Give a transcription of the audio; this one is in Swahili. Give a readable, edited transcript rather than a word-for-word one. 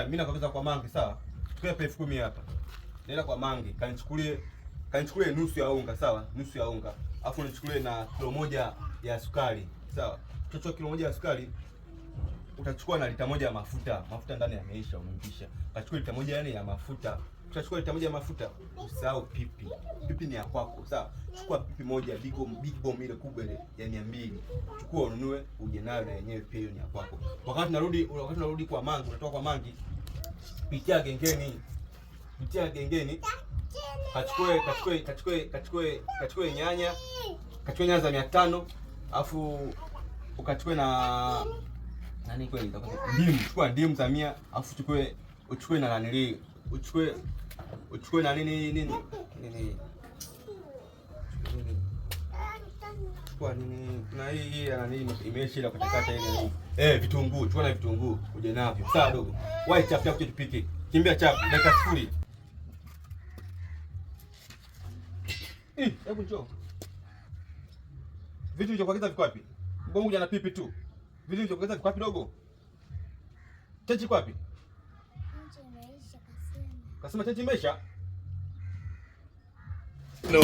mimi nakuagiza kwa Mangi, sawa? Chukua elfu 10 hapa. Nenda kwa Mangi, kanichukulie nusu ya unga, sawa? Nusu ya unga. Alafu nichukulie na kilo moja ya sukari, sawa? Utachukua kilo moja ya sukari, utachukua na lita moja ya mafuta. Mafuta ndani yameisha, umempisha. Utachukua lita moja yani ya mafuta. Utachukua lita moja ya mafuta, usahau pipi. Pipi ni ya kwako, sawa? Chukua pipi moja big bomb ile kubwa ile ya 200. Chukua ununue uje nayo na yenyewe pia hiyo ni ya kwako. Wakati narudi kwa Mangi, unatoka kwa Mangi, pitia gengeni. Pitia gengeni. Kachukue nyanya. Kachukue nyanya za 500, afu ukachukue na nani kweli ndimu. Chukua ndimu za 100, afu uchukue na nanili. Uchukue na nini? Chukua nini? Na hii ya nini imeisha ile katakata ile. Vitunguu, chukua na vitunguu uje navyo. Sawa dogo. Wai chap tupike. Kimbia chap, dakika 0. Hebu njoo. Vitu vya kuagiza viko wapi? Mbona uja na pipi tu? Vitu vya kuagiza viko wapi dogo? Chechi iko wapi? Kasema chechi imeisha? No.